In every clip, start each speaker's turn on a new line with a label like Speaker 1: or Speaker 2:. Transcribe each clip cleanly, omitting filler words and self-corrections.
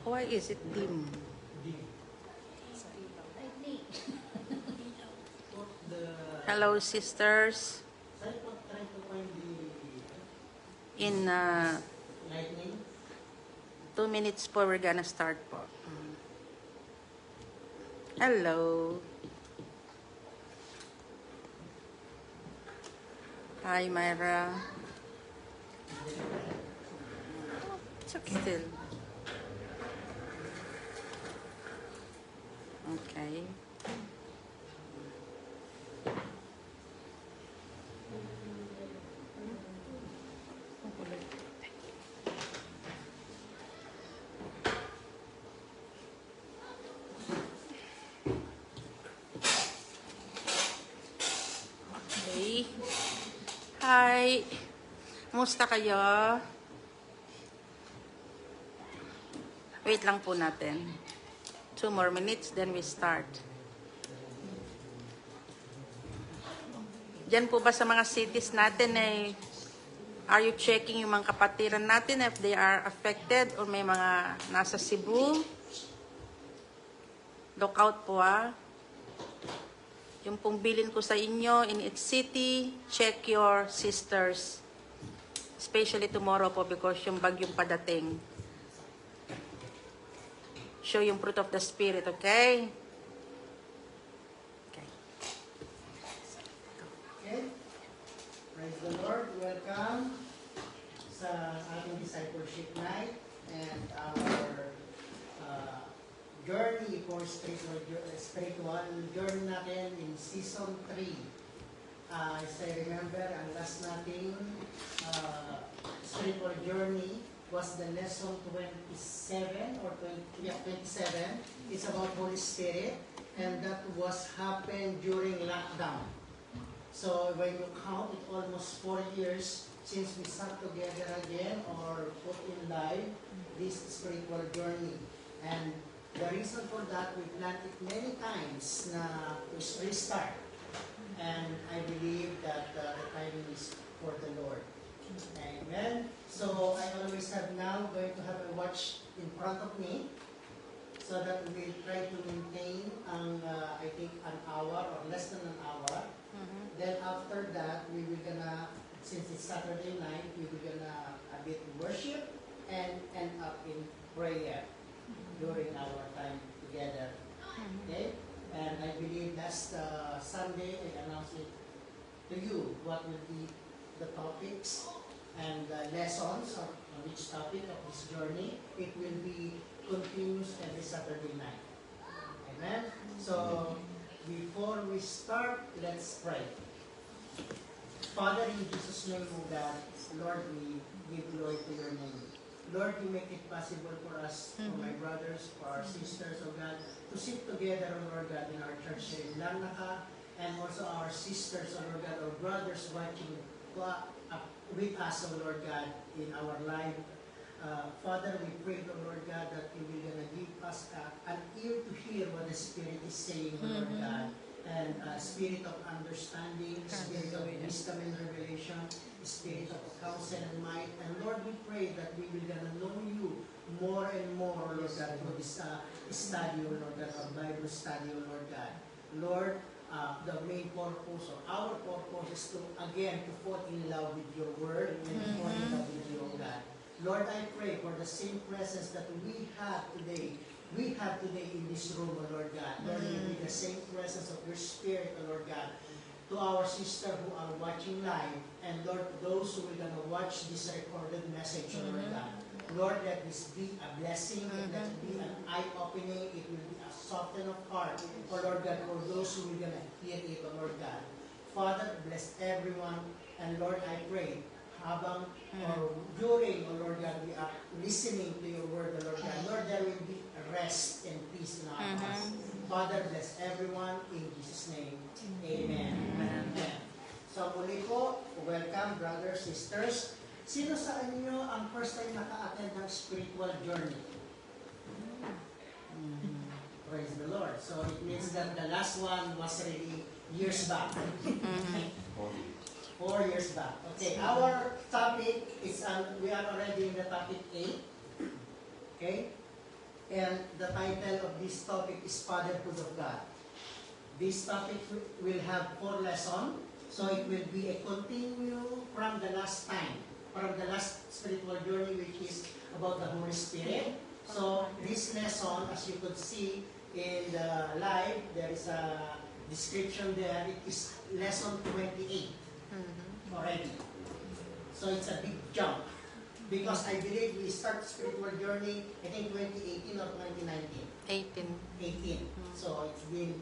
Speaker 1: Why is it dim? Hello, sisters. In 2 minutes po, we're gonna start po. Hello. Hi, Myra. It's okay still. Okay. Okay. Hi. Musta kayo? Wait lang po natin. 2 more minutes, then we start. Diyan po ba sa mga cities natin are you checking yung mga kapatiran natin if they are affected or may mga nasa Cebu? Look out po Yung pong bilin ko sa inyo in each city, check your sisters. Especially tomorrow po because yung bagyong padating. Show yung fruit of the Spirit, okay? Okay.
Speaker 2: Okay. Praise the Lord. Welcome sa ating discipleship night and our journey for spiritual journey natin in season 3. As I remember, ang last nating spiritual journey was the lesson 27 or 27. It's about Holy Spirit, and that was happened during lockdown. So when you count, it almost 4 years since we sat together again or put in live this spiritual journey. And the reason for that, we planned it many times na to restart. And I believe that the timing is for the Lord. Amen. So I always have now going to have a watch in front of me so that we try to maintain I think an hour or less than an hour. Then after that, we will gonna, since it's Saturday night, we will gonna a bit worship and end up in prayer during our time together. Okay? And I believe that's the Sunday I announce it to you what will be the topics and lessons on each topic of this journey. It will be continuous every Saturday night. Amen? So, before we start, let's pray. Father, in Jesus' name, O God, Lord, we give glory to your name. Lord, you make it possible for us, for my brothers, for our sisters, O God, to sit together, O Lord God, in our church here in Larnaca, and also our sisters, O Lord God, our brothers watching with us, O Lord God, in our life. Father, we pray, O Lord God, that you will gonna give us an ear to hear what the Spirit is saying, O Lord God, and spirit of understanding, spirit of wisdom and revelation, spirit of counsel and might. And Lord, we pray that we will gonna know you more and more, Lord God, for this study, O Lord God, our Bible study, O Lord God. Lord, the main purpose or our purpose is to, again, to fall in love with your word and to fall in love with you, O God. Lord, I pray for the same presence that we have today in this room, O Lord God. Lord, with the same presence of your Spirit, O Lord God, to our sister who are watching live, and Lord, those who are going to watch this recorded message, O Lord God. Lord, let this be a blessing, let it be an eye-opening, it will be a soften of heart, O Lord God, for those who are going to hear it, O Lord God. Father, bless everyone, and Lord, I pray, habang or during, O Lord God, we are listening to your word, O Lord God. Lord, there will be rest and peace in our hearts. Father, bless everyone in Jesus' name. Amen. Amen. So muli po, welcome brothers, sisters. Sino sa inyo ang first time naka-attend ng spiritual journey? Praise the Lord. So it means that the last one was really years back. 4 years back. Okay, our topic is, we are already in the topic 8. Okay? And the title of this topic is Fatherhood of God. This topic will have 4 lessons, so it will be a continue from the last time, from the last spiritual journey, which is about the Holy Spirit. So this lesson, as you could see in the live, there is a description there. It is lesson 28 already. So it's a big jump. Because I believe we start spiritual journey, I think 2018 or 2019.
Speaker 1: 18.
Speaker 2: 18. So it's been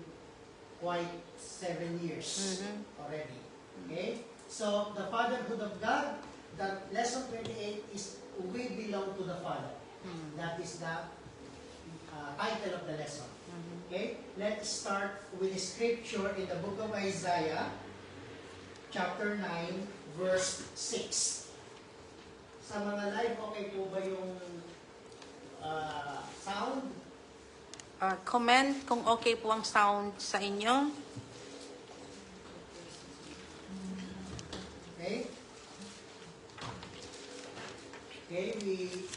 Speaker 2: quite 7 years already. Okay? So the fatherhood of God, the lesson 28 is we belong to the Father. That is the title of the lesson. Okay? Let's start with the scripture in the book of Isaiah, chapter 9, verse 6. Sa mga live, okay po ba yung sound?
Speaker 1: Comment kung okay po ang sound sa inyo.
Speaker 2: Okay? Okay,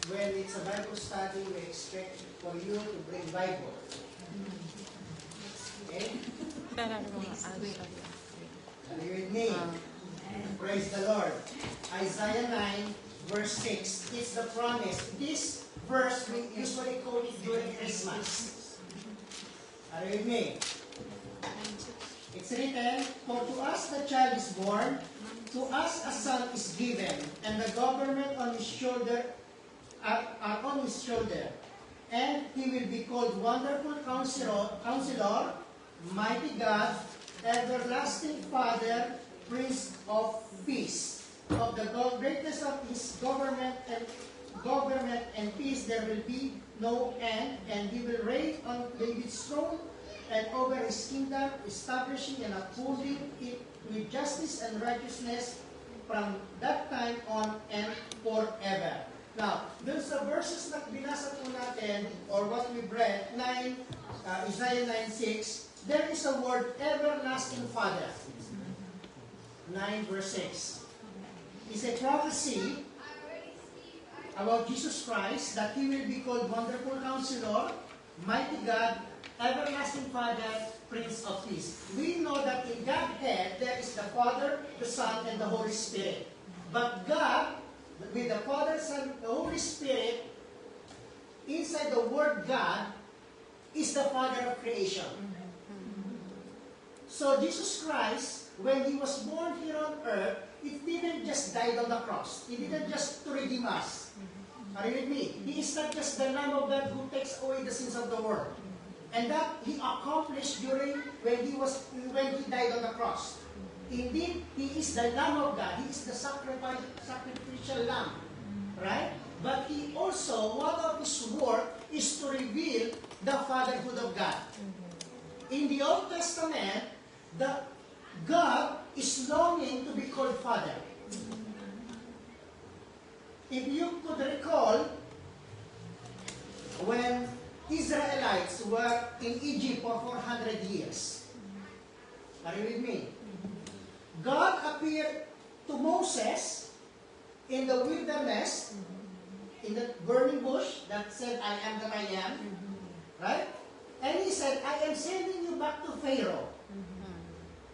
Speaker 2: when it's a Bible study, we expect for you to bring Bible. Okay? Are you with me? Praise the Lord. Isaiah 9, verse 6. It's the promise. This verse we usually quote it during Christmas. Are you with me? It's written, "For to us the child is born, to us a son is given, and the government on his shoulder are on his shoulder. And he will be called Wonderful Counselor, Mighty God, Everlasting Father, Prince of Peace. Of the greatness of his government and peace there will be no end, and he will reign on David's throne and over his kingdom, establishing and upholding it with justice and righteousness from that time on and forever." Now, dun sa verses na binasa po natin, or what we read, Isaiah 9:6, there is a word, everlasting Father. 9 verse 6. It's a prophecy about Jesus Christ, that he will be called Wonderful Counselor, Mighty God, Everlasting Father, Prince of Peace. We know that in Godhead, there is the Father, the Son, and the Holy Spirit. But God, with the Father, Son, the Holy Spirit, inside the word God, is the Father of creation. So Jesus Christ, when he was born here on earth, it didn't just die on the cross. He didn't just to redeem us. Are you with me? He is not just the Lamb of God who takes away the sins of the world. And that he accomplished during when he died on the cross. Indeed, he is the Lamb of God. He is the sacrificial lamb. Right? But he also, one of his work is to reveal the fatherhood of God. In the Old Testament, God is longing to be called Father. If you could recall, when Israelites were in Egypt for 400 years, are you with me? God appeared to Moses in the wilderness, in the burning bush that said, "I am that I am." Right? And he said, "I am sending you back to Pharaoh.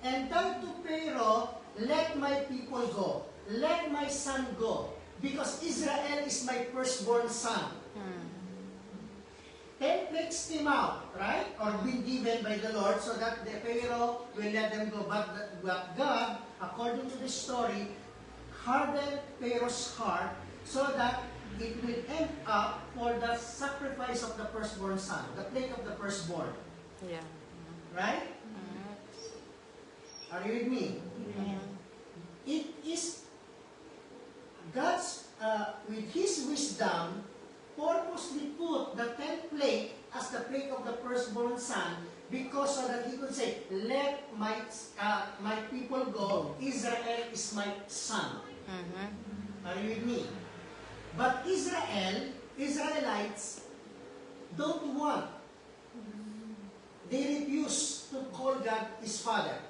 Speaker 2: And tell to Pharaoh, let my people go. Let my son go. Because Israel is my firstborn son." Then takes him out, right? Or been given by the Lord so that the Pharaoh will let them go. But God, according to the story, hardened Pharaoh's heart so that it will end up for the sacrifice of the firstborn son, the plague of the firstborn.
Speaker 1: Yeah.
Speaker 2: Right? Are you with me? It is God's, with His wisdom, purposely put the 10th plague as the plague of the firstborn son, because so that He could say, "Let my people go. Israel is my son." Are you with me? But Israelites don't want. They refuse to call God His Father.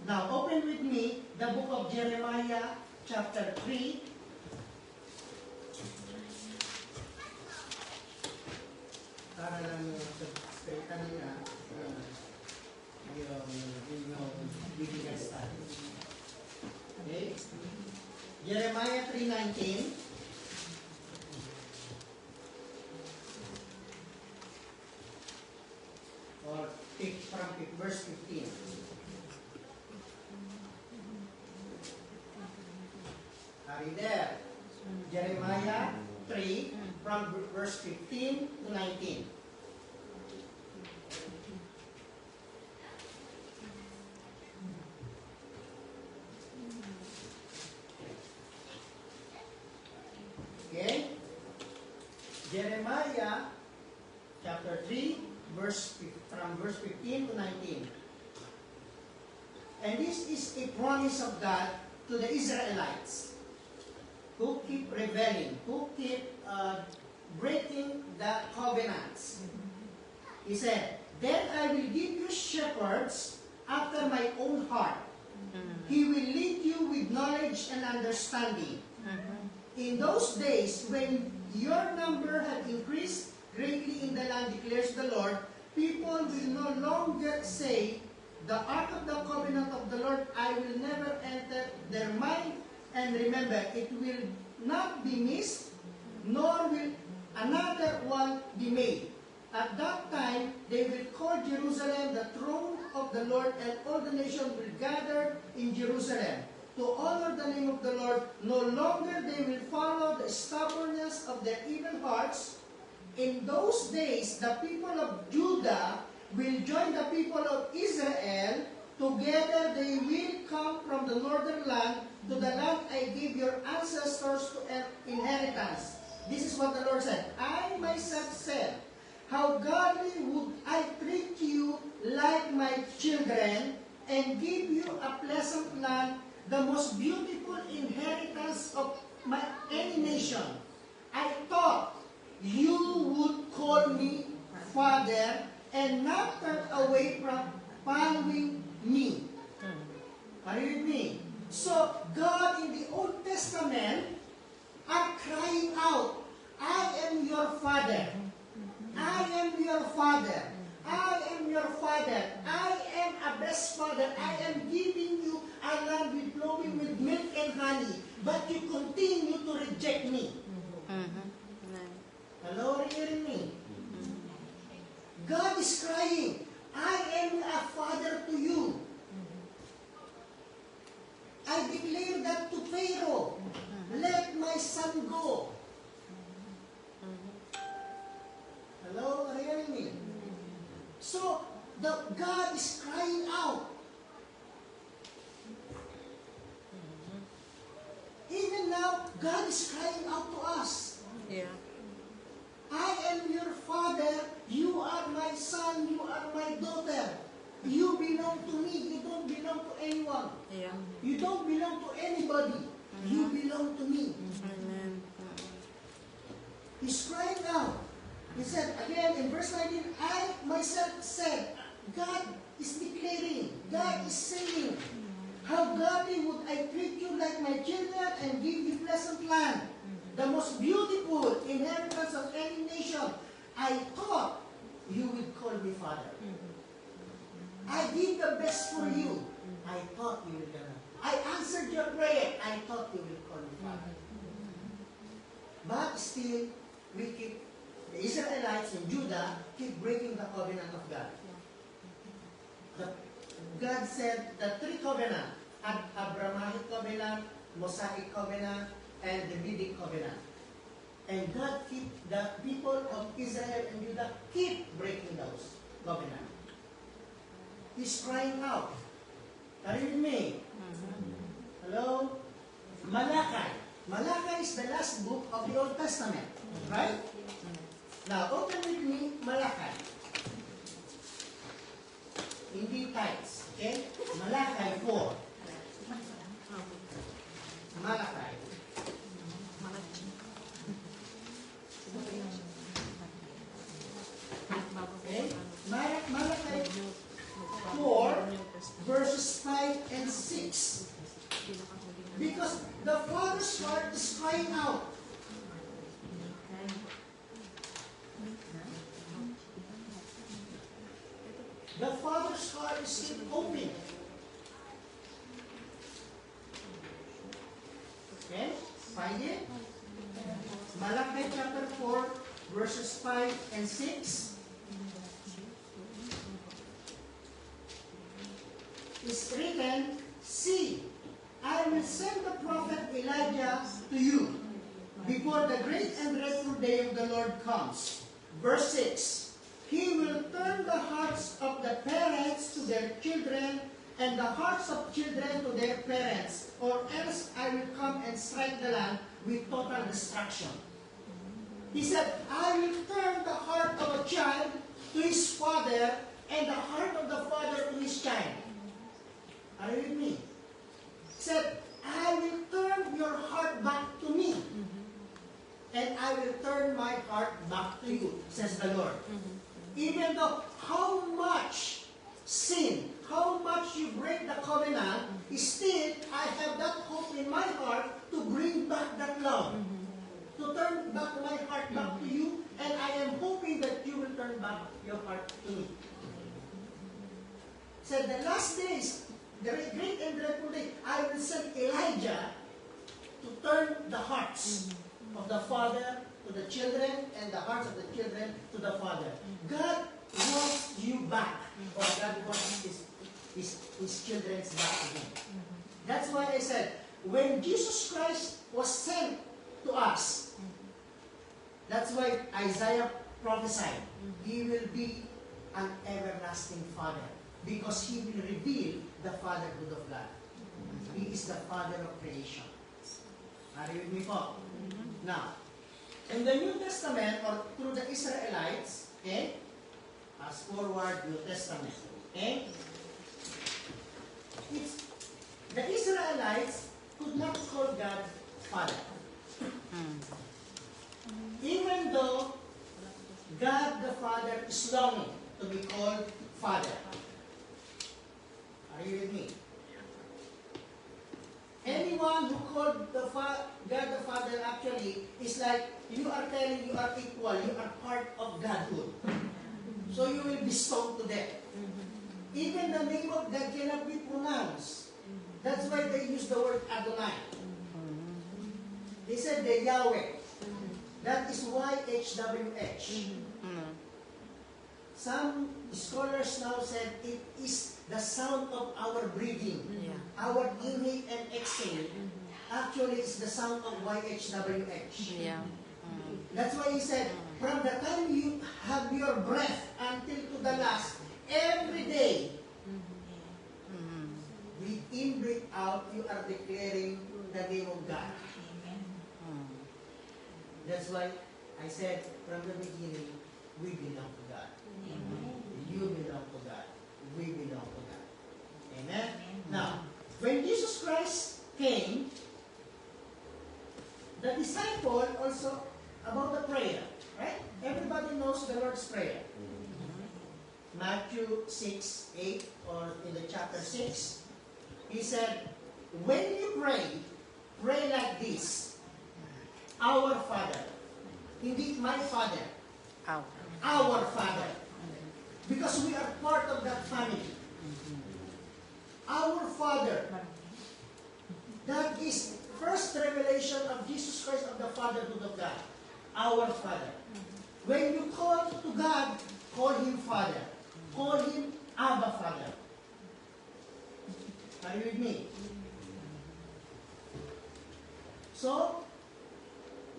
Speaker 2: Now, open with me the book of Jeremiah, chapter 3. Para lang straight kanina, yung biblical study. Okay? Jeremiah 3:19. Or from verse 15. Are you there? Jeremiah 3 from verse 15 to 19. Okay? Jeremiah chapter 3 from verse 15 to 19. And this is a promise of God to the Israelites who keep rebelling, who keep breaking the covenants. He said, "Then I will give you shepherds after my own heart. He will lead you with knowledge and understanding. In those days, when your number had increased greatly in the land, declares the Lord, people will no longer say, 'The ark of the covenant of the Lord, I will never enter their mind and remember. It will not be missed, nor will another one be made.' At that time, they will call Jerusalem the throne of the Lord, and all the nations will gather in Jerusalem to honor the name of the Lord. No longer they will follow the stubbornness of their evil hearts. In those days, the people of Judah will join the people of Israel. Together they will come from the northern land to the land I gave your ancestors to inheritance." This is what the Lord said. "I myself said, how gladly would I treat you like my children and give you a pleasant land, the most beautiful inheritance of any nation. I thought you would call me Father and not turn away from following me." Are you with me? So, God in the Old Testament are crying out, "I am your Father. I am your Father. I am your Father. I am a best Father. I am giving you a land with flowing with milk and honey. But you continue to reject me." Hello, are you hearing me? God is crying, "I am a Father to you. I declare that to Pharaoh, let my son go." Hello, are you hearing me? So, God is crying out. Even now, God is crying out to us.
Speaker 1: Yeah.
Speaker 2: "I am your Father, you are my son, you are my daughter. You belong to me, you don't belong to anyone.
Speaker 1: Yeah.
Speaker 2: You don't belong to anybody. You belong to me."
Speaker 1: Amen.
Speaker 2: He's crying out. He said again in verse 19, "I myself said," God is declaring, God is saying, "How gladly would I treat you like my children and give you pleasant land, the most beautiful inheritance of any nation. I thought you would call me Father. I did the best for you. I thought you would gonna. I answered your prayer. I thought you will call me Father." But still, the Israelites in Judah keep breaking the covenant of God. God said the three covenants: Abrahamic covenant, Mosaic covenant, and the Davidic covenant. And God the people of Israel and Judah keep breaking those covenants. He's crying out. Are you with me? Hello? Malachi. Malachi is the last book of the Old Testament. Right? Now, open with me Malachi. Hindi tithes. Okay? Malachi 4. Malachi. Okay? Malachi 4, verses 5 and crying out. The father's heart is still open. Okay? Find it? Malachi chapter 4, verses 5 and 6. Is written, see, I will send the prophet Elijah to you before the great and dreadful day of the Lord comes. Verse 6, he will turn the hearts of the parents to their children and the hearts of children to their parents, or else I will come and strike the land with total destruction. He said, I will turn the heart of a child to his father and the heart of the father to his child. Are you with me? He said, I will turn your heart back to me. And I will turn my heart back to you, says the Lord. Even though how much sin, how much you break the covenant, still I have that hope in my heart to bring back that love. To turn back my heart back to you, and I am hoping that you will turn back your heart to me. Said the last days, the great and dreadful day, I will send Elijah to turn the hearts of the father to the children and the hearts of the children to the father. God wants you back, or God wants his children's back to him. That's why I said, when Jesus Christ was sent to us, that's why Isaiah prophesied, he will be an everlasting father, because he will reveal the fatherhood of God. He is the father of creation. Are you with me po? Now, in the New Testament, or through the Israelites, okay, as forward New Testament, okay, the Israelites could not call God Father. Even though God the Father is longing to be called Father. Are you with me? Anyone who called God the Father actually is like you are telling you are equal, you are part of Godhood. So you will be stoned to death. Even the name of God cannot be pronounced. That's why they use the word Adonai. They said the Yahweh. That is YHWH. Some scholars now said it is the sound of our breathing. Our inhale and exhale actually is the sound of YHWH. That's why he said, from the time you have your breath until to the last, every day, breathe in, breathe out, you are declaring the name of God. That's why I said from the beginning, we belong to God. You belong to God. We belong to God. Amen? Now, when Jesus Christ came, the disciple also, about the prayer, right? Everybody knows the Lord's Prayer. Matthew 6:8, or in the chapter 6, he said, when you pray, pray like this, our Father. Hindi my Father. Our Father. Because we are part of that family. Our Father. That is first revelation of Jesus Christ of the fatherhood of God. Our Father. When you call to God, call Him Father. Call Him Abba Father. Are you with me? So,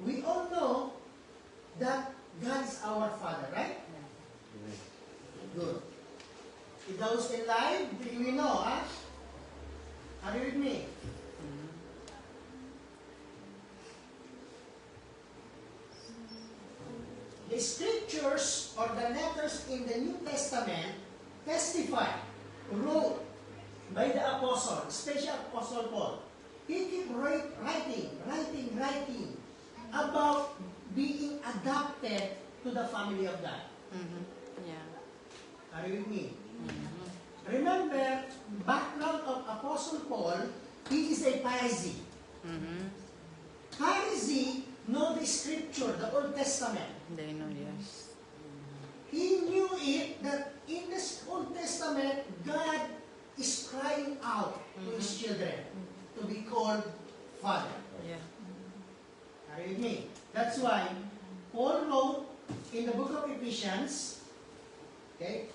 Speaker 2: we all know that God is our Father, right? Good. Those in live, we know, huh? Are you with me? The scriptures or the letters in the New Testament testify, wrote by the apostle, especially Apostle Paul. He keep writing about being adopted to the family of God. Are you with me? Remember, background of Apostle Paul, he is a Pharisee. Pharisee scripture, the Old Testament.
Speaker 1: They know, yes.
Speaker 2: He knew it that in this Old Testament, God is crying out to His children to be called Father.
Speaker 1: Yeah.
Speaker 2: Are you with me? That's why Paul wrote in the book of Ephesians, okay,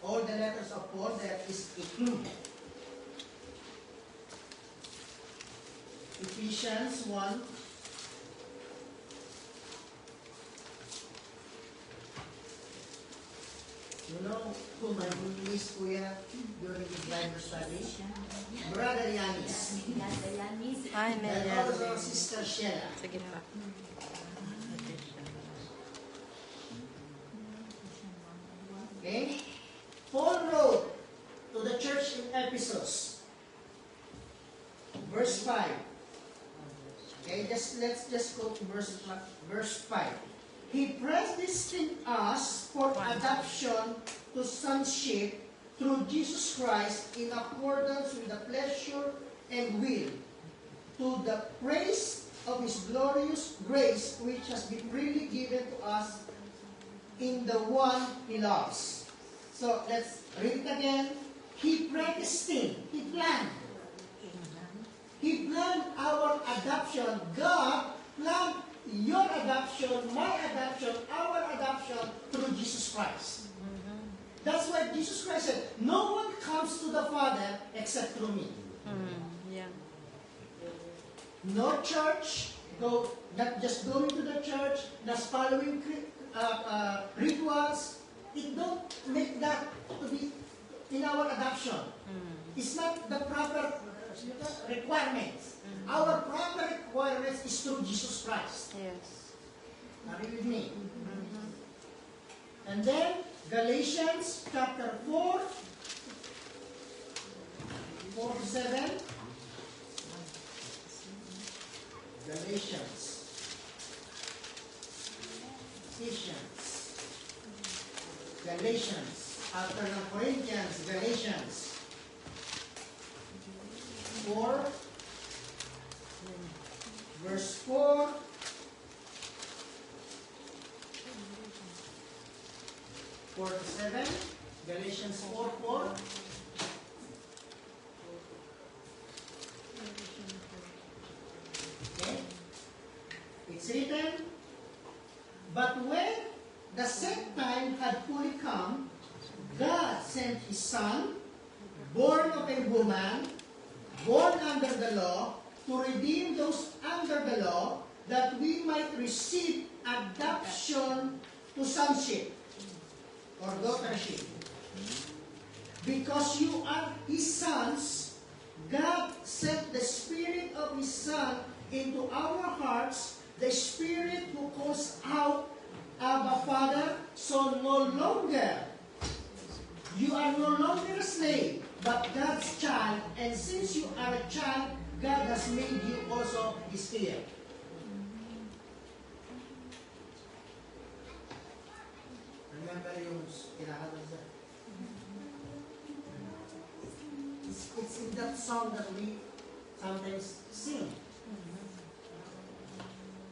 Speaker 2: all the letters of Paul, that is a clue. Ephesians 1. You know who my is, Kuya, during his Bible study? Brother Yanis.
Speaker 1: Ay,
Speaker 2: And
Speaker 1: yeah.
Speaker 2: also Sister Sheila.
Speaker 1: Sige pa.
Speaker 2: Okay? Paul wrote to the church in Ephesus, verse 5. Okay, let's just go to verse 5. He predestined us for adoption to sonship through Jesus Christ in accordance with the pleasure and will, to the praise of His glorious grace which has been freely given to us in the one He loves. So let's read it again. He predestined, He planned. He planned our adoption. God planned your adoption, my adoption, our adoption through Jesus Christ. That's why Jesus Christ said, no one comes to the Father except through me.
Speaker 1: Yeah.
Speaker 2: No church, not just going to the church, not following rituals. It don't make that to be in our adoption. It's not the proper requirements. Our proper requirements is through Jesus Christ.
Speaker 1: Yes.
Speaker 2: Are you with me? And then Galatians chapter 4, 4-7. Galatians. Ephesians. Galatians. After ng Corinthians, Galatians. 4, verse 4. Four to 7, Galatians 4:4. Okay? It's written, but when the set time had fully come, God sent His Son, born of a woman, born under the law, to redeem those under the law, that we might receive adoption to sonship or daughtership. Because you are His sons, God sent the Spirit of His Son into our hearts, the Spirit who calls out, Abba, Father. So no longer, you are no longer a slave, but God's child. And since you are a child, God has made you also His heir. Remember yung kinakanta sa... It's in that song that we sometimes sing.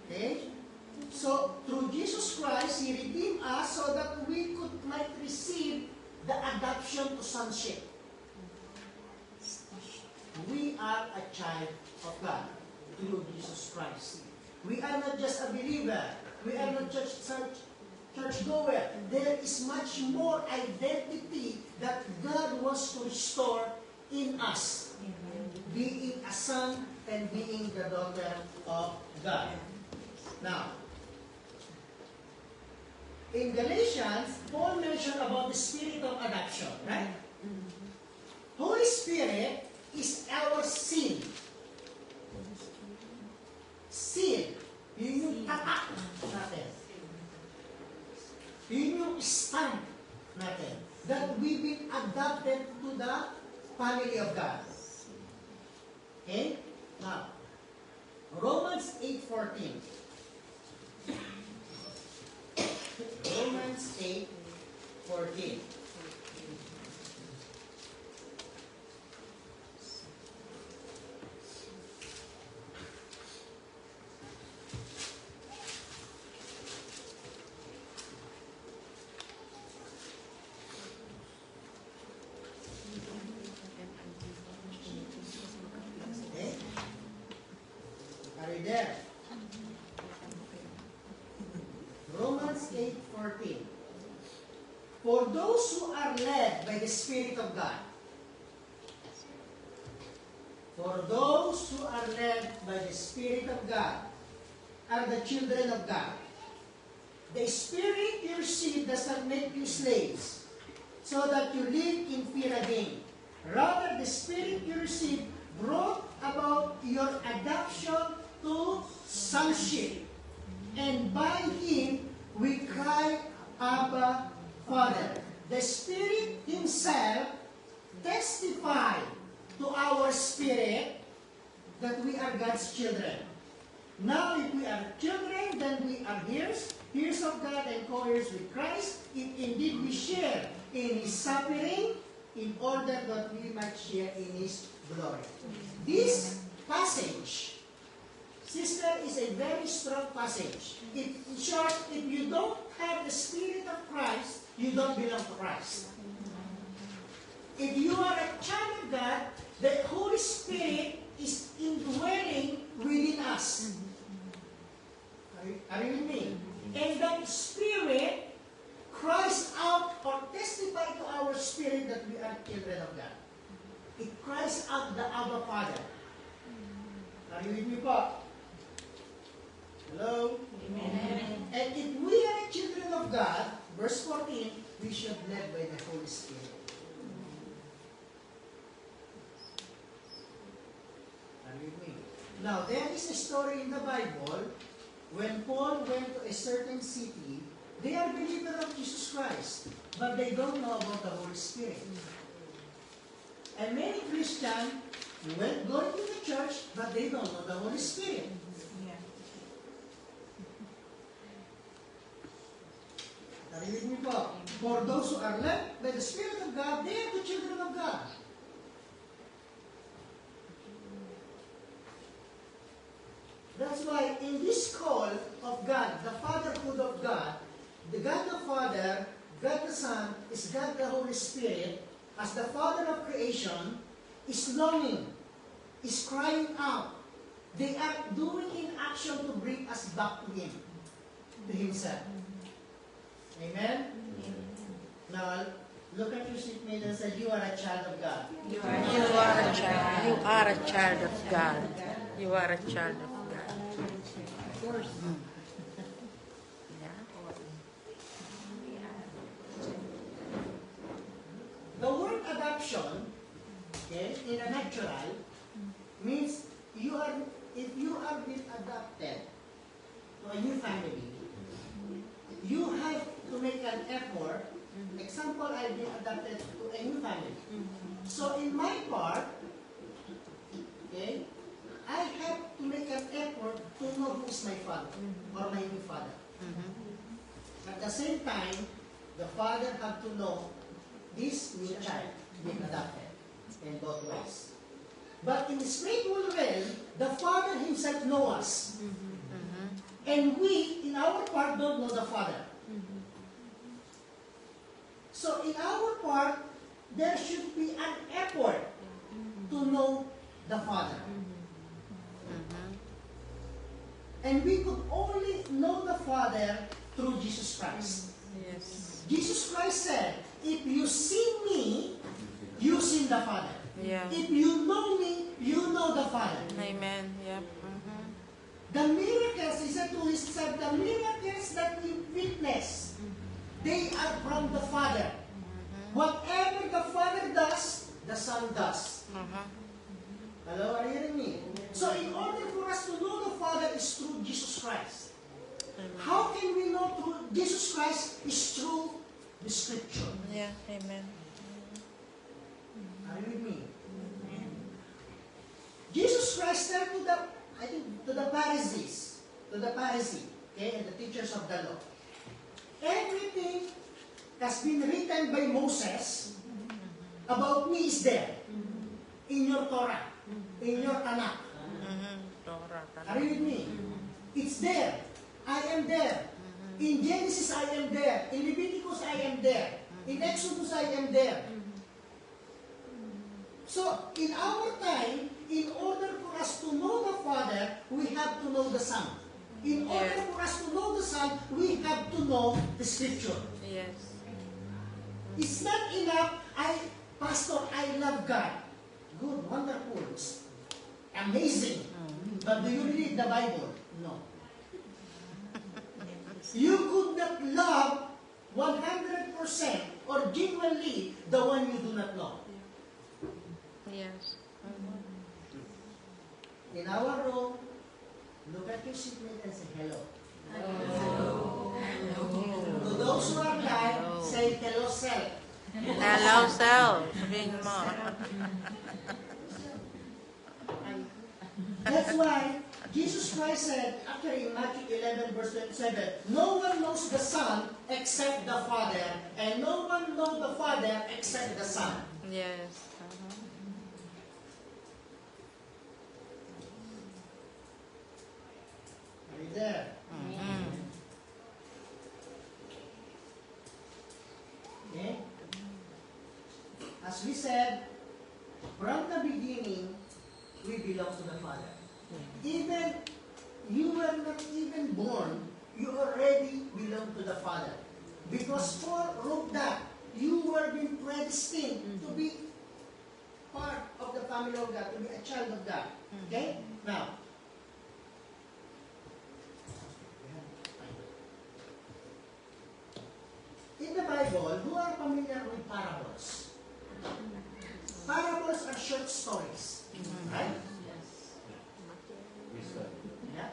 Speaker 2: Okay? So, through Jesus Christ, He redeemed us so that we might receive the adoption to sonship. We are a child of God through Jesus Christ. We are not just a believer. We are not just churchgoer. There is much more identity that God wants to restore in us. Being a son and being the daughter of God. Now, in Galatians, Paul mentioned about the spirit of adoption, right? Holy Spirit is our seal. Seal. Yun yung tatak natin. Yun yung stamp natin. That we've been adopted to the family of God. Okay? Now, Romans 8:14. Romans 8:14. Romans 8:14. For those who are led by the Spirit of God, for those who are led by the Spirit of God are the children of God. The Spirit you receive does not make you slaves, so that you live in fear again. Rather, the Spirit you receive brought about your adoption to sonship. And by Him, we cry, Abba, Father. The Spirit Himself testifies to our spirit that we are God's children. Now, if we are children, then we are heirs of God and co-heirs with Christ, if indeed we share in His suffering, in order that we might share in His glory. This passage, sister, is a very strong passage. In short, if you don't have the Spirit of Christ, you don't belong to Christ. If you are a child of God, the Holy Spirit is indwelling within us. Are you with me? And that Spirit cries out or testifies to our spirit that we are children of God. It cries out the Abba Father. Are you with me po? Hello? Amen. And if we are children of God, verse 14, we should be led by the Holy Spirit. Are you with me? Now, there is a story in the Bible when Paul went to a certain city. They are believers of Jesus Christ, but they don't know about the Holy Spirit. And many Christians went going to the church, but they don't know the Holy Spirit. Are you with me po? For those who are led by the Spirit of God, they are the children of God. That's why in this call of God, the fatherhood of God, the God the Father, God the Son, is God the Holy Spirit, as the Father of creation, is longing, is crying out. They are doing in action to bring us back to Him, to Himself. Amen? Now, look at your seatmate and say, you are a child of God.
Speaker 1: You are a child. You are a child of God. You are a child of God.
Speaker 2: The word adoption, okay, in a natural, means if you are been adopted to a new family, you have to make an effort. Example, I've been adopted to a new family. So in my part, okay, I have to make an effort to know who is my father or my new father. At the same time, the father have to know this new child being adopted in both ways. But in the spiritual realm, the Father Himself knows us. And we, in our part, don't know the Father. So in our part, there should be an effort to know the Father. And we could only know the Father through Jesus Christ.
Speaker 1: Yes.
Speaker 2: Jesus Christ said, if you see me, you see the Father.
Speaker 1: Yeah.
Speaker 2: If you know me, you know the Father.
Speaker 1: Amen. Yep.
Speaker 2: The miracles, he said to his son, the miracles that we witness, they are from the Father. Whatever the Father does, the Son does. Hello, are you hearing me? So in order for us to know the Father is through Jesus Christ. How can we know through Jesus Christ is through the Scripture?
Speaker 1: Yeah. Amen.
Speaker 2: Are you with me? Jesus Christ said to the Pharisees, okay, and the teachers of the law, everything has been written by Moses about me is there in your Torah, in your Tanakh. Are you with me? It's there. I am there. In Genesis, I am there. In Leviticus, I am there. In Exodus, I am there. So, in our time, in order for us to know the Father, we have to know the Son. In order
Speaker 1: Yes.
Speaker 2: for us to know the Son, we have to know the Scripture.
Speaker 1: Yes.
Speaker 2: It's not enough, Pastor, I love God. Good, wonderful, it's amazing. But do you read the Bible? No. You could not love 100% or genuinely the one you do not know.
Speaker 1: Yes.
Speaker 2: In our room, look at your seatmate and say hello. To those who are live, say hello self.
Speaker 1: Hello, self. Sabihin mo.
Speaker 2: That's why Jesus Christ said, actually in Matthew 11 verse 27, no one knows the Son except the Father, and no one knows the Father except the Son.
Speaker 1: Yes.
Speaker 2: Are you there? Okay? As we said, from the beginning, we belong to the Father. Even you were not even born, you already belong to the Father. Because Paul wrote that you were being predestined to be part of the family of God, to be a child of God. Okay? Now, in the Bible, who are familiar with parables? Parables are short stories. Right? Yeah.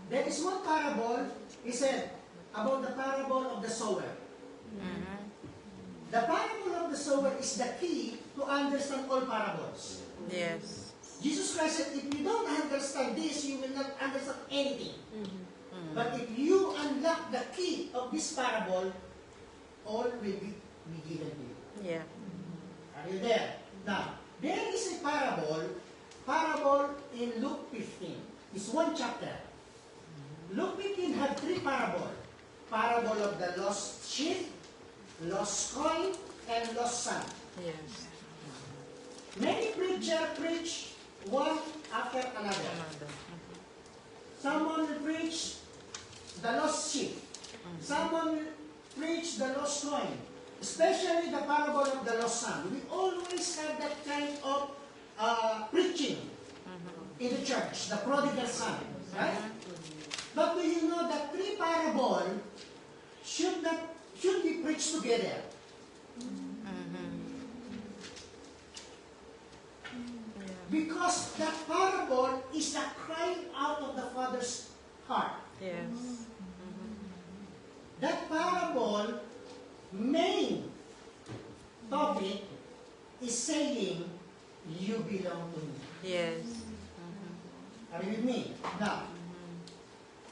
Speaker 2: There is one parable, he said, about the parable of the sower. The parable of the sower is the key to understand all parables.
Speaker 1: Yes.
Speaker 2: Jesus Christ said, if you don't understand this, you will not understand anything. But if you unlock the key of this parable, all will be given to you.
Speaker 1: Yeah.
Speaker 2: Are you there? Now, there is a parable in Luke 15. It's one chapter. Luke 15 had three parables. Parable of the lost sheep, lost coin, and lost son.
Speaker 1: Yes.
Speaker 2: Many preachers preach one after another. Someone will preach the lost sheep. Someone will preach the lost coin. Especially the parable of the lost son. We always have that kind of preaching in the church, the prodigal son. Right? But do you know that three parables should be preached together? Because that parable is the crying out of the Father's heart.
Speaker 1: Yes.
Speaker 2: That parable main topic is saying, you belong to me.
Speaker 1: Yes.
Speaker 2: Are you with me? Now,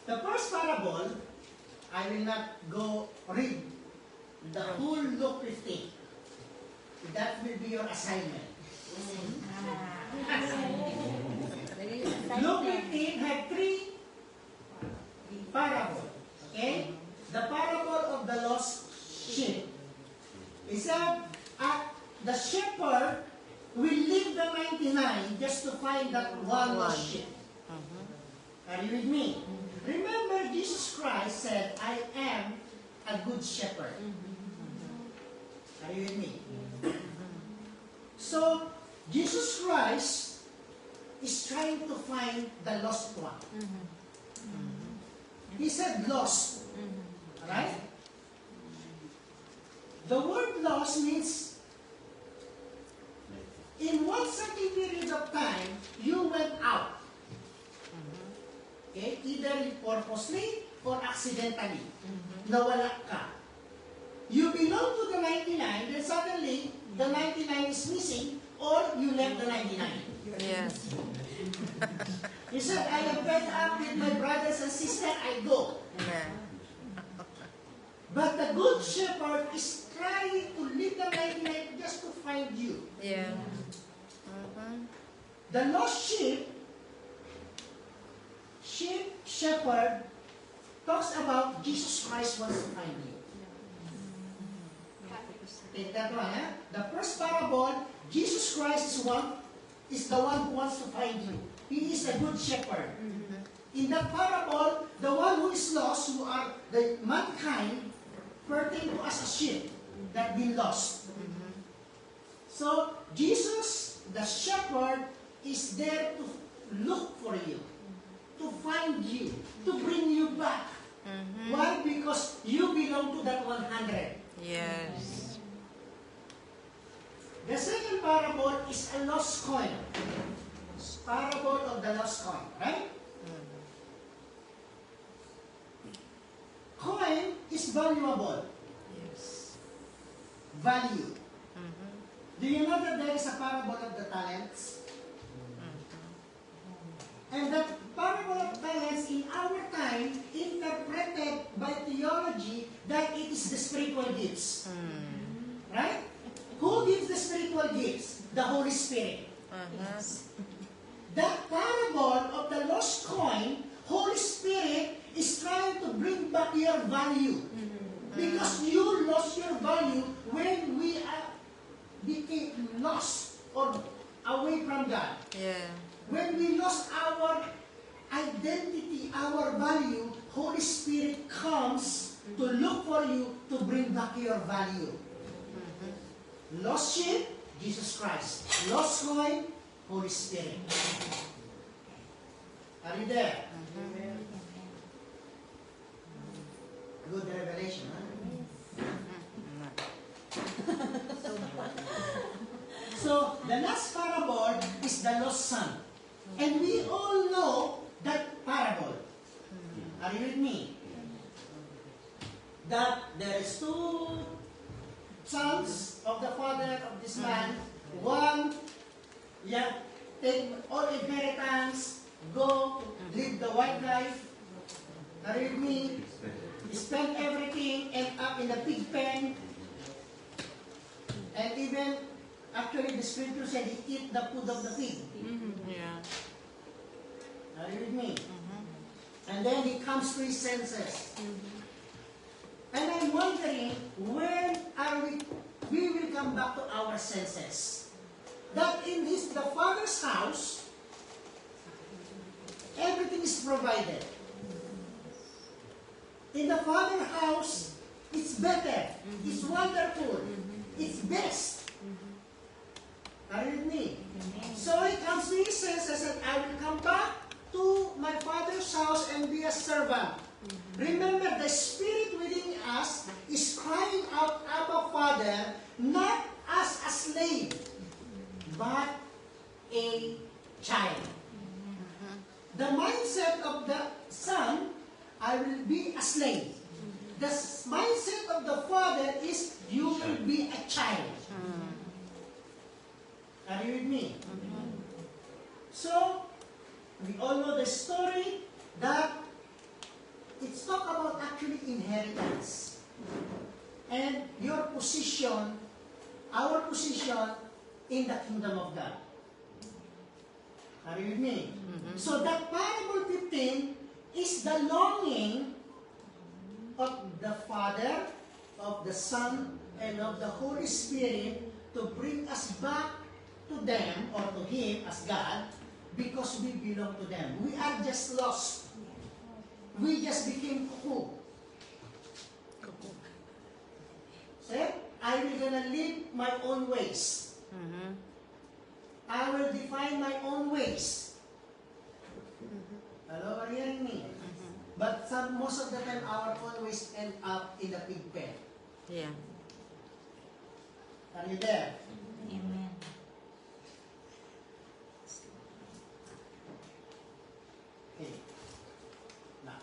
Speaker 2: the first parable, I will not go read the whole Luke 15. That will be your assignment. Luke 15 had three parables. Okay? The parable of the lost sheep. He said, the shepherd will leave the 99 just to find that one lost sheep. Are you with me? Remember, Jesus Christ said, I am a good shepherd. Are you with me? So, Jesus Christ is trying to find the lost one. He said lost. Right? The word lost means in one certain period of time, you went out. Okay? Either purposely or accidentally. Nawala ka. You belong to the 99, then suddenly, the 99 is missing, or you left the 99.
Speaker 1: Yes.
Speaker 2: You said, I am fed up with my brothers and sisters, I go.
Speaker 1: Yeah.
Speaker 2: But the good shepherd is trying to leave the 99 just to find you.
Speaker 1: Yeah.
Speaker 2: The lost shepherd talks about Jesus Christ wants to find you. Take that one, eh? The first parable, Jesus Christ is the one who wants to find you. He is a good shepherd. In that parable, the one who is lost, who are the mankind, pertain to us as sheep that been lost. So, Jesus, the shepherd, is there to look for you, to find you, to bring you back. Why? Because you belong to that 100.
Speaker 1: Yes.
Speaker 2: The second parable is a lost coin. Parable of the lost coin, right? Coin is valuable.
Speaker 1: Yes.
Speaker 2: Value. Do you know that there is a parable of the talents? And that parable of talents in our time interpreted by theology that it is the spiritual gifts. Right? Who gives the spiritual gifts? The Holy Spirit. That parable of the lost coin, Holy Spirit is trying to bring back your value. Because you lost your value when we became lost or away from God.
Speaker 1: Yeah.
Speaker 2: When we lost our identity, our value, Holy Spirit comes to look for you to bring back your value. Lost sheep, Jesus Christ. Lost coin, Holy Spirit. Are you there? Good revelation, huh? So, the last parable is the lost son. And we all know that parable. Are you with me? That there is two sons of the father of this man. One, take all inheritance, go, live the white life. Are you with me? Spend everything, end up in the pig pen. And even, actually the scripture said he eat the food of the pig.
Speaker 1: Yeah.
Speaker 2: Are you with me? And then he comes to his senses. And I'm wondering, when are we will come back to our senses? That in the Father's house, everything is provided. In the Father's house, it's better, it's wonderful, it's best. Are you with me? So he comes to his senses and I will come back to my Father's house and be a servant. Remember, the Spirit within us is crying out, Abba, Father, not as a slave, but a child. The mindset of the son, I will be a slave. The mindset of the father is, you will be a child. Are you with me? So, we all know the story that it's talk about actually inheritance. And your position, our position in the kingdom of God. Are you with me? So that parable 15 is the longing of the Father, of the Son, and of the Holy Spirit to bring us back to them or to Him as God because we belong to them. We are just lost. We just became cuckoo. Say, I will gonna live my own ways. I will define my own ways. Hello, are you hearing me? But most of the time, our own ways end up in the pig pen.
Speaker 1: Yeah.
Speaker 2: Are you there?
Speaker 3: Amen.
Speaker 2: Okay. Now.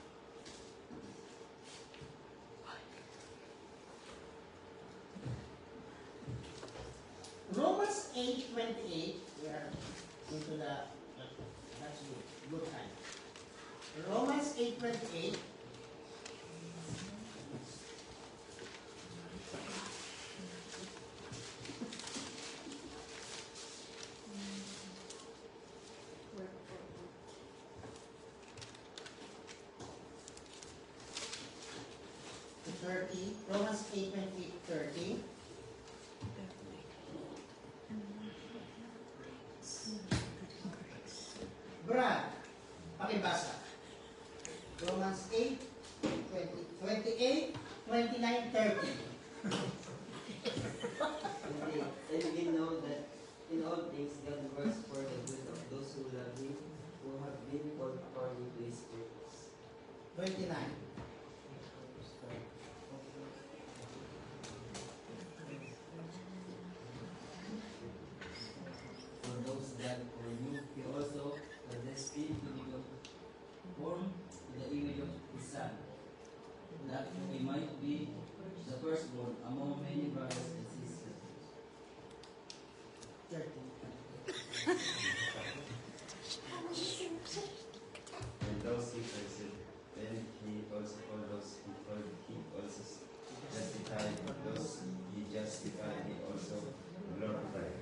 Speaker 2: Romans 8:28. We are into the that's good time. Romans 8:28. To 30. Romans 8:28, 30. Brad, pakibasa. 28, 29, 30.
Speaker 3: And we know that in all things God works for the good of those who love Him, who have been called according to His purpose.
Speaker 2: 29.
Speaker 3: For those that foreknew, He also predestined to be conformed to the image of His Son, that He might be the firstborn among many brothers and sisters.
Speaker 2: 30.
Speaker 4: And those he foresaw, then he also called those he called, he also justified those he justified, he also glorified.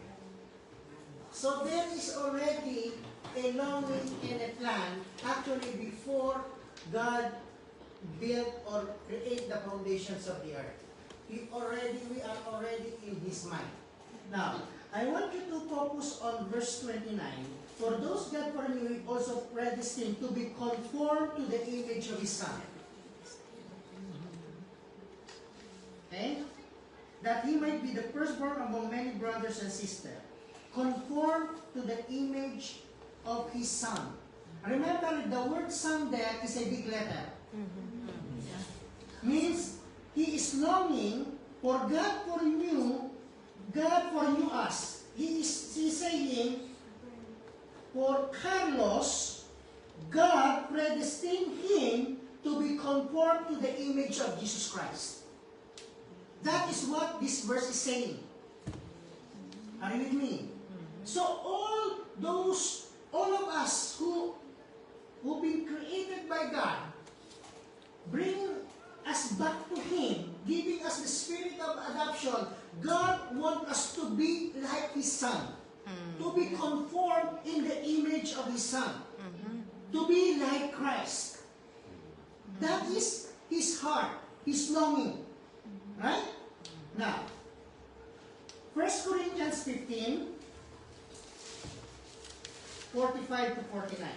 Speaker 2: So there is already a longing and a plan actually before God built or create the foundations of the earth. We are already in His mind. Now, I want you to focus on verse 29. For those God foreknew, He also predestined to be conformed to the image of His Son. Okay? That He might be the firstborn among many brothers and sisters. Conformed to the image of His Son. Remember, the word Son there is a big letter. Means He is longing for God foreknew us. He is saying, for Carlos, God predestined him to be conformed to the image of Jesus Christ. That is what this verse is saying. Are you with me? So all of us who've been created by God, bringing us back to Him, giving us the spirit of adoption, God wants us to be like His Son, to be conformed in the image of His Son, to be like Christ. That is His heart, His longing. Right? Now, 1 Corinthians 15, 45 to 49.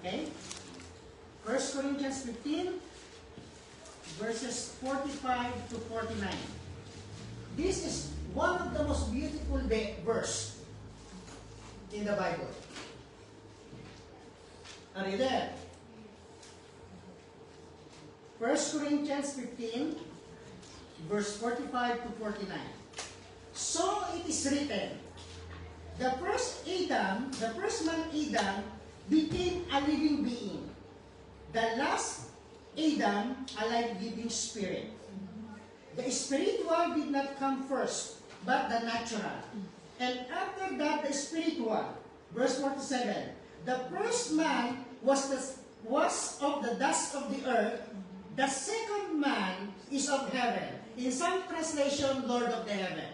Speaker 2: Okay? 1 Corinthians 15, verses 45 to 49. This is one of the most beautiful verse in the Bible. Are you there? 1 Corinthians 15, verse 45 to 49. So it is written, the first man Adam, became a living being. The last Adam, a life-giving spirit. The spiritual did not come first, but the natural. And after that, the spiritual. Verse 47. The first man was of the dust of the earth. The second man is of heaven. In some translation, Lord of the heaven.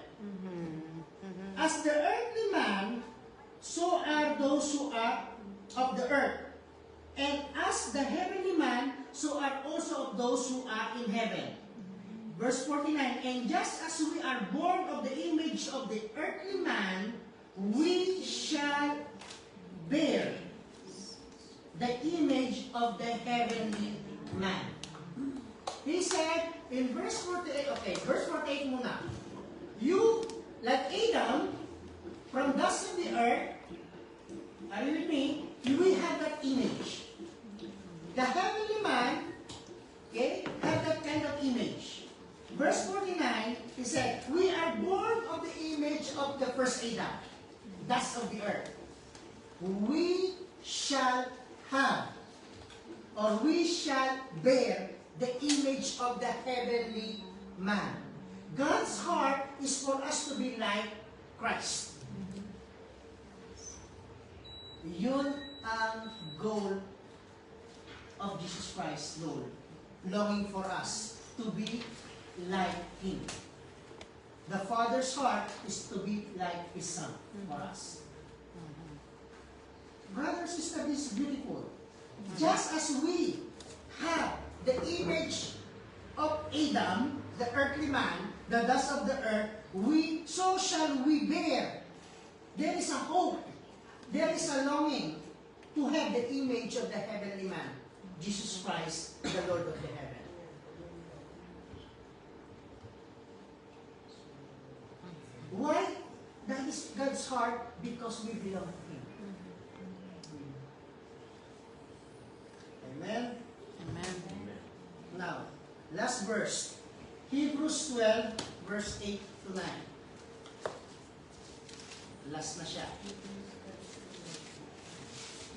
Speaker 2: As the earthly man, so are those who are of the earth. And as the heavenly man, so are also of those who are in heaven. Verse 49, and just as we are born of the image of the earthly man, we shall bear the image of the heavenly man. He said in verse 48, okay, verse 48 muna. You, like Adam, from dust of the earth, are you with me? You will have that image. The heavenly man, okay, have that kind of image. Verse 49, he said, we are born of the image of the first Adam, dust of the earth. We shall have, or we shall bear the image of the heavenly man. God's heart is for us to be like Christ. Yun ang goal of Jesus Christ, Lord. Longing for us to be like Him. The Father's heart is to be like His Son for us. Brother, sister, this is beautiful. Just as we have the image of Adam, the earthly man, the dust of the earth, so shall we bear. There is a hope. There is a longing to have the image of the heavenly man, Jesus Christ, the Lord of the heaven. Why? That is God's heart, because we belong to Him. Amen?
Speaker 1: Amen.
Speaker 2: Now, last verse. Hebrews 12, verse 8 to 9. Last na siya.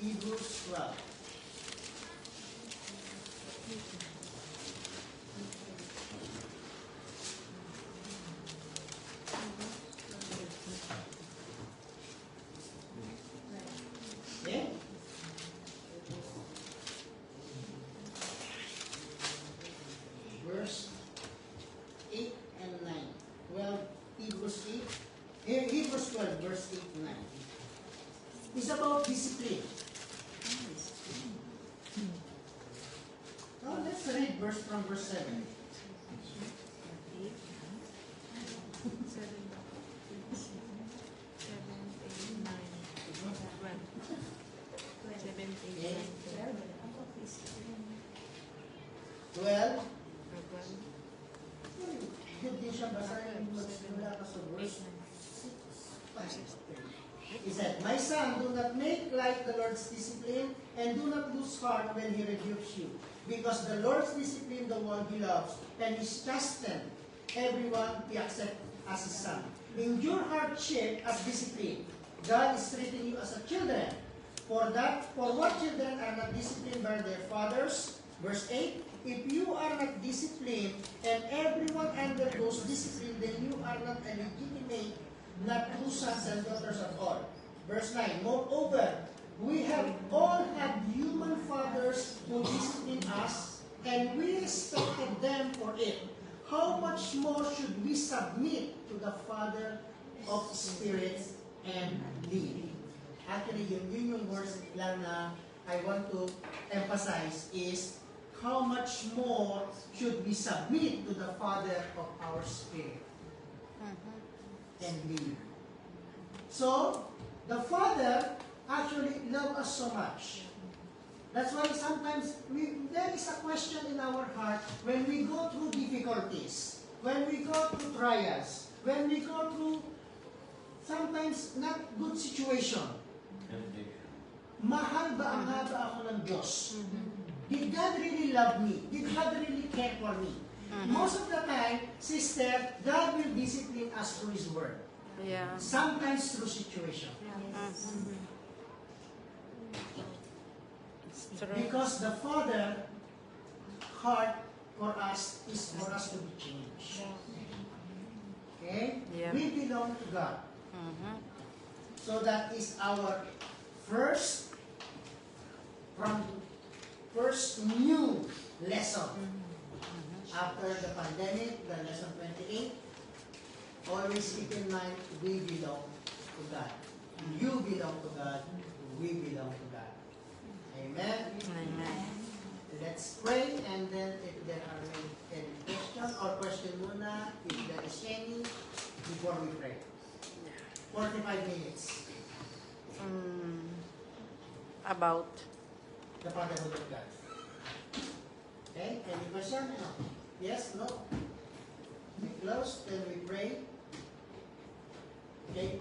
Speaker 2: Hebrews 12. Okay? Verse 8 and 9. Well, Hebrews 8. Hebrews 12, verse 8 to 9. It's about discipline. Now, let's read from verse 7. Okay? 12. Hindi siya basahin. Magsimula ka sa verse 6. He said, "My son, do not make light the Lord's discipline, and do not lose heart when He rebukes you. Because the Lord's discipline the one He loves, and He chasten everyone He accepts as His son. Endure hardship as discipline. God is treating you as a children. For what children are not disciplined by their fathers?" Verse 8, "If you are not disciplined, and everyone undergoes discipline, then you are not a legitimate, not true sons and daughters of God." Verse 9, "Moreover, we have all had human fathers who disciplined us, and we respected them for it. How much more should we submit to the Father of spirits and live?" Actually, yun yung words lang na I want to emphasize is how much more should we submit to the Father of our spirit and live. So, the Father actually loves us so much. That's why sometimes there is a question in our heart when we go through difficulties, when we go through trials, when we go through sometimes not good situation. Mahal ba ang haba ako ng Diyos? Did God really love me? Did God really care for me? Most of the time, sister, God will discipline us through His Word.
Speaker 1: Yeah.
Speaker 2: Sometimes through situation.
Speaker 1: It's true.
Speaker 2: Because the Father heart for us is for us to be changed. Okay?
Speaker 1: Yeah.
Speaker 2: We belong to God. So that is our first new lesson. After the pandemic, the lesson 28, always keep in mind, we belong to God. You belong to God. We belong to God. Amen?
Speaker 1: Amen.
Speaker 2: Let's pray, and then if there are any question or question muna, if there is any, before we pray. 45 minutes.
Speaker 1: About
Speaker 2: The Fatherhood of God. Okay? Any question? No. Yes? No? We close, then we pray. Okay?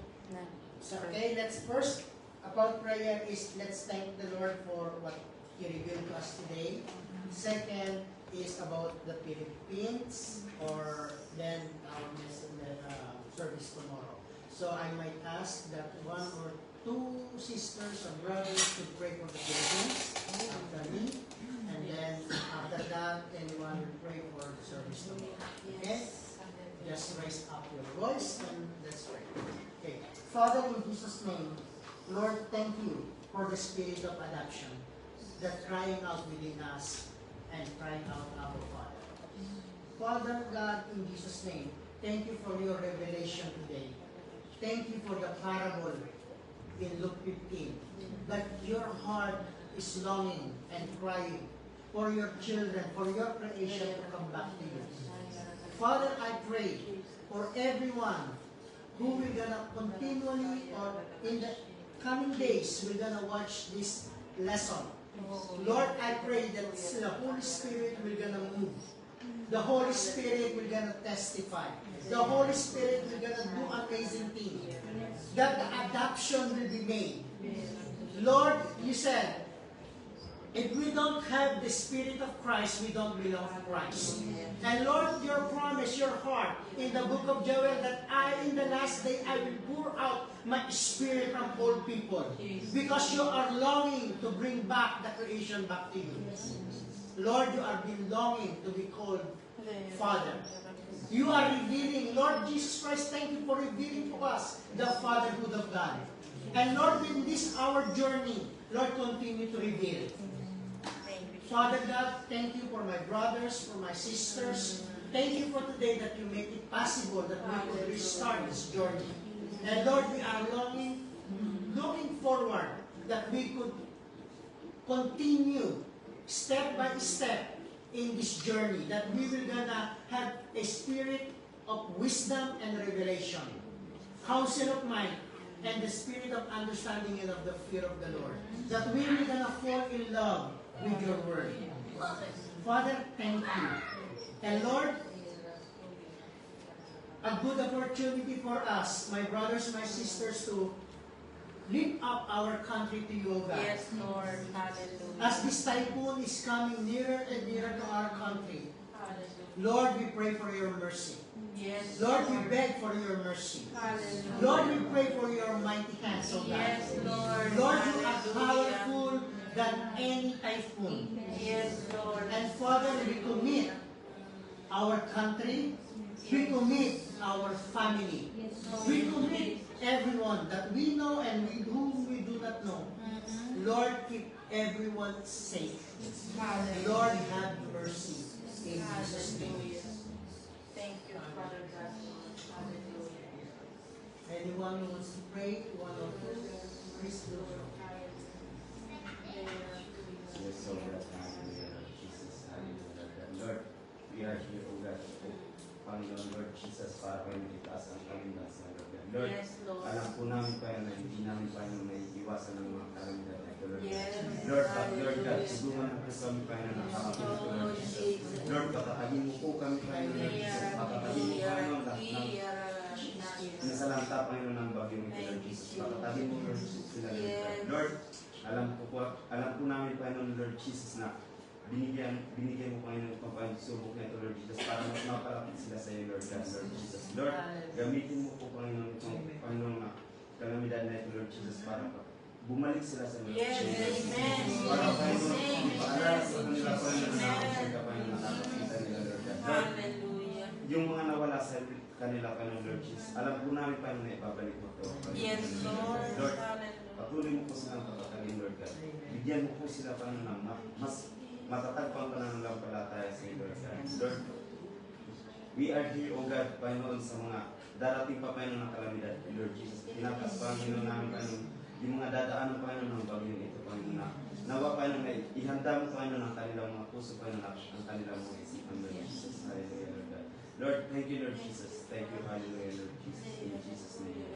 Speaker 2: So, okay, let's first, about prayer is, let's thank the Lord for what He revealed to us today. Second is about the Philippines, or then our service tomorrow. So I might ask that one or two sisters or brothers to pray for the Philippines after me, and then after that, anyone will pray for the service tomorrow. Okay? Just raise up your voice and let's pray. Okay. Father, in Jesus' name, Lord, thank you for the spirit of adoption that crying out within us and crying out, Abba, Father. Father God, in Jesus' name, thank you for your revelation today. Thank you for the parable in Luke 15, that your heart is longing and crying for your children, for your creation to come back to you. Father, I pray for everyone who will gonna continually or in the coming days we're gonna watch this lesson. Lord, I pray that the Holy Spirit will gonna move. The Holy Spirit will gonna testify. The Holy Spirit will gonna do amazing things. That the adoption will be made. Lord, you said, if we don't have the Spirit of Christ, we don't belong to Christ. And Lord, your promise, your heart, in the book of Joel, that in the last day, I will pour out my Spirit from all people. Because you are longing to bring back the creation back to you. Lord, you are been longing to be called Father. You are revealing, Lord Jesus Christ, thank you for revealing to us the fatherhood of God. And Lord, in this our journey, Lord, continue to reveal. Father God, thank you for my brothers, for my sisters. Thank you for today that you make it possible that we could restart this journey. And Lord, we are looking forward that we could continue step by step in this journey, that we will gonna have a spirit of wisdom and revelation, counsel of might, and the spirit of understanding and of the fear of the Lord, that we will gonna fall in love with your word. Father, thank you. And Lord, a good opportunity for us, my brothers, my sisters, to lift up our country to you, O God.
Speaker 1: Yes, Lord. Hallelujah.
Speaker 2: As this typhoon is coming nearer and nearer to our country, Lord, we pray for your mercy.
Speaker 1: Yes,
Speaker 2: Lord, we beg for your mercy.
Speaker 1: Hallelujah.
Speaker 2: Lord, we pray for your mighty hands, O God.
Speaker 1: Yes, Lord.
Speaker 2: Lord, you are
Speaker 1: Hallelujah.
Speaker 2: powerful than any typhoon.
Speaker 1: Yes, Lord.
Speaker 2: And Father, we commit our country, we commit our family, we commit everyone that we know and whom we do not know. Lord, keep everyone safe. Lord, have mercy in Jesus' name.
Speaker 1: Hallelujah. Thank you, Father God. Hallelujah.
Speaker 2: Anyone who wants to pray, one or two, please do so.
Speaker 4: Yes, so that Jesus, hallelujah. Lord, we are here, O God. Panginoon, Lord Jesus, para kayo itaas ang kalindas ng Lord. Lord,
Speaker 1: Yes, Lord.
Speaker 4: alam po namin pa na hindi namin pa yung may iwasan ng mga kalamidad na ito, Lord.
Speaker 1: Yes.
Speaker 4: Lord, Lord God, tulungan mo po kami pa na nakakapit ko, Lord Jesus. Lord, patatagin mo po kami pa Lord Jesus. Patatagin mo pa lahat ng nasalanta pa ng bagyong ito, Lord Jesus. Patatagin mo, Lord Jesus, sila, Lord. Alam po namin pa Lord Jesus, na binigyan mo kayo ng pagsubok na ito, Lord Jesus, para mas mapalapit sila sa iyo, Lord God, Lord Jesus. Lord, gamitin mo po, Panginoon, itong Panginoon na kalamidad na ito, Lord Jesus, para bumalik sila sa Lord
Speaker 1: Yes,
Speaker 4: Jesus.
Speaker 1: amen.
Speaker 4: Para Panginoon,
Speaker 1: Amen.
Speaker 4: ipaalala sa kanila, Panginoon, na
Speaker 1: Amen.
Speaker 4: ka Panginoon, nakakita nila, Lord God. Lord,
Speaker 1: Hallelujah.
Speaker 4: yung mga nawala sa kanila, Panginoon, Lord Jesus, alam po namin, Panginoon, na ibabalik mo ito.
Speaker 1: Yes, Lord.
Speaker 4: Lord,
Speaker 1: Hallelujah.
Speaker 4: patuloy mo po silang patatagin, Lord God. Bigyan mo po sila, Panginoon, ng mas matatag pang pananampalataya sa iyo, Lord God. Lord, we are here, O God, Panginoon, sa mga darating pa, Panginoon, ng kalamidad, Lord Jesus. Pinatas, Panginoon, namin, Panginoon, yung mga dadaanan, Panginoon, ng bagyong ito, Panginoon, na nawa, Panginoon, na ihanda mo, Panginoon, ang kanilang mga puso, Panginoon, ang kanilang mga isipan, Lord Jesus. Hallelujah, Lord God. Lord, thank you, Lord Jesus. Thank you, hallelujah, Lord Jesus. In Jesus' name.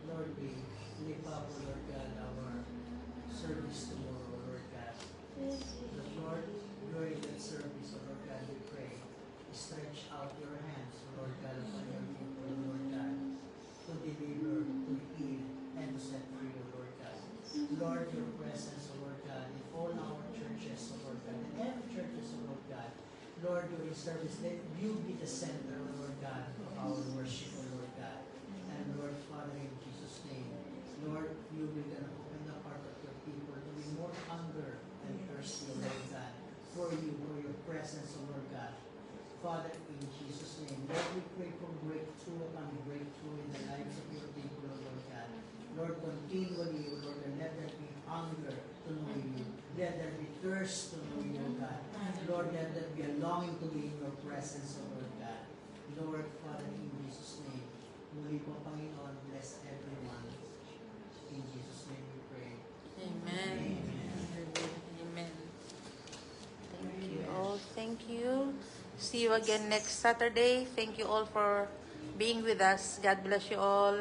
Speaker 2: Lord, we lift up, Lord God, our service tomorrow, Lord God. The Lord, during that service, Lord God, we pray, stretch out your hands, Lord God, upon your people, Lord God, to deliver, to heal, and to set free, Lord God. Lord, your presence, Lord God, in all our churches, Lord God, in every churches, Lord God. Lord, during service, let you be the center, Lord God, of our worship, Lord God. And Lord, Father, in Jesus' name, you're going to open the heart of your people to be more hunger and thirsty, Lord God, for you, for your presence, Lord God. Father, in Jesus' name, Lord, we pray for breakthrough upon breakthrough in the lives of your people, Lord God. Lord, continually, Lord, and let there be hunger to know you. Let there be thirst to know you, God. Lord, let there be a longing to be in your presence, Lord God. Lord, Father, in Jesus' name, muli po, Panginoon, bless everyone. In Jesus' name we pray.
Speaker 1: Amen.
Speaker 2: Amen.
Speaker 1: Amen. Thank you all. Thank you. See you again next Saturday. Thank you all for being with us. God bless you all.